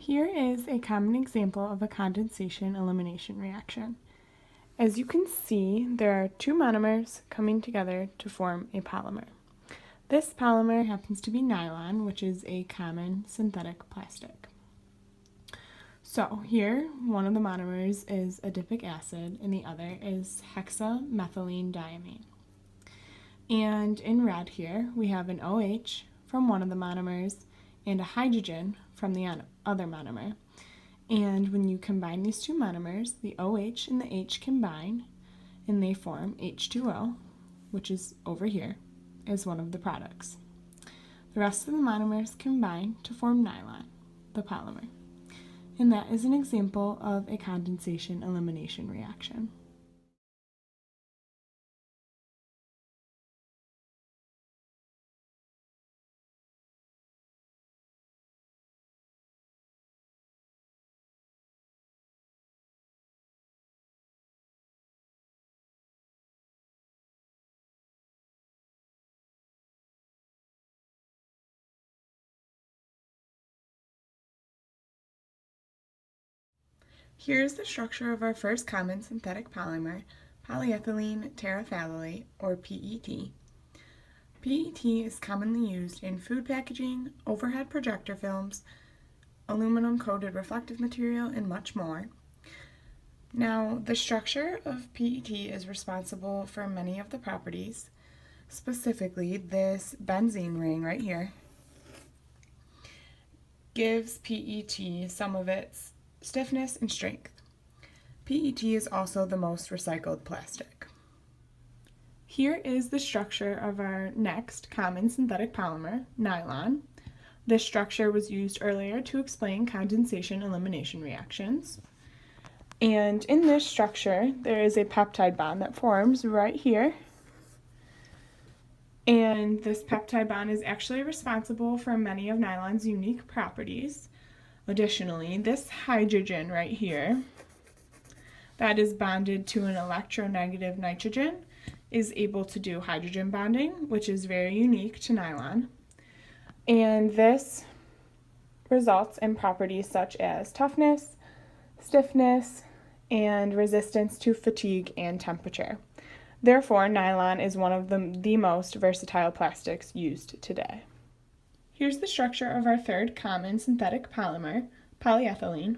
Here is a common example of a condensation-elimination reaction. As you can see, there are two monomers coming together to form a polymer. This polymer happens to be nylon, which is a common synthetic plastic. So here, one of the monomers is adipic acid and the other is hexamethylene diamine. And in red here, we have an OH from one of the monomers and a hydrogen from the other monomer. And when you combine these two monomers, the OH and the H combine and they form H2O, which is over here as one of the products. The rest of the monomers combine to form nylon, the polymer. And that is an example of a condensation-elimination reaction. Here's the structure of our first common synthetic polymer, polyethylene terephthalate, or PET. PET is commonly used in food packaging, overhead projector films, aluminum-coated reflective material, and much more. Now, the structure of PET is responsible for many of the properties, specifically this benzene ring right here gives PET some of its stiffness and strength. PET is also the most recycled plastic. Here is the structure of our next common synthetic polymer, nylon. This structure was used earlier to explain condensation-elimination reactions. And in this structure, there is a peptide bond that forms right here. And this peptide bond is actually responsible for many of nylon's unique properties. Additionally, this hydrogen right here that is bonded to an electronegative nitrogen is able to do hydrogen bonding, which is very unique to nylon. And this results in properties such as toughness, stiffness, and resistance to fatigue and temperature. Therefore, nylon is one of the most versatile plastics used today. Here's the structure of our third common synthetic polymer, polyethylene.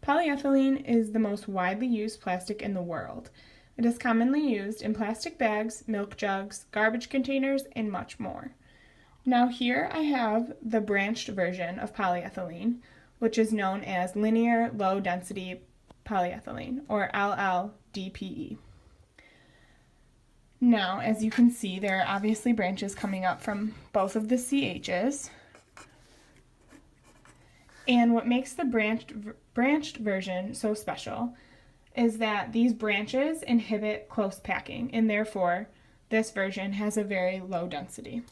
Polyethylene is the most widely used plastic in the world. It is commonly used in plastic bags, milk jugs, garbage containers, and much more. Now here I have the branched version of polyethylene, which is known as linear low density polyethylene, or LLDPE. Now, as you can see, there are obviously branches coming up from both of the CHs. And what makes the branched version so special is that these branches inhibit close packing, and therefore this version has a very low density.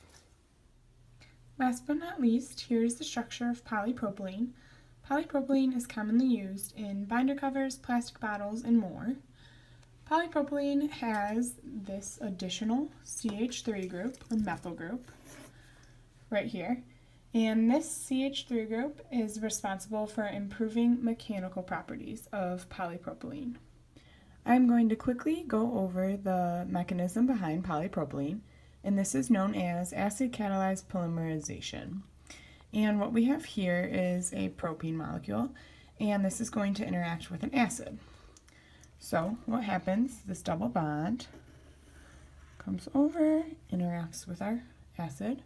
Last but not least, here is the structure of polypropylene. Polypropylene is commonly used in binder covers, plastic bottles, and more. Polypropylene has this additional CH3 group, or methyl group, right here. And this CH3 group is responsible for improving mechanical properties of polypropylene. I'm going to quickly go over the mechanism behind polypropylene, and this is known as acid-catalyzed polymerization. And what we have here is a propene molecule, and this is going to interact with an acid. So what happens, this double bond comes over, interacts with our acid,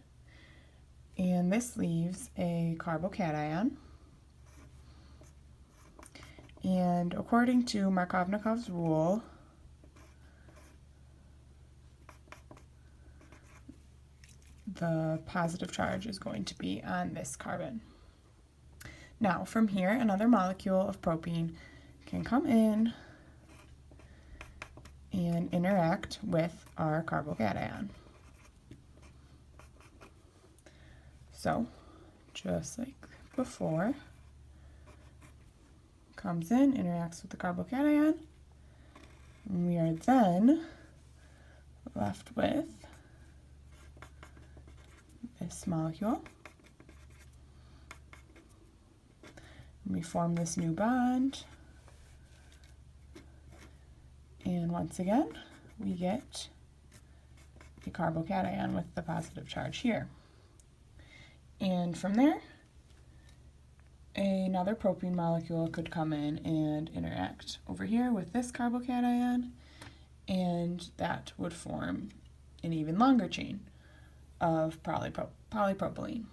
and this leaves a carbocation. And according to Markovnikov's rule, the positive charge is going to be on this carbon. Now, from here, another molecule of propene can come in and interact with our carbocation. So, just like before, comes in, interacts with the carbocation, and we are then left with this molecule. We form this new bond. And once again, we get a carbocation with the positive charge here. And from there, another propene molecule could come in and interact over here with this carbocation, and that would form an even longer chain of polypropylene.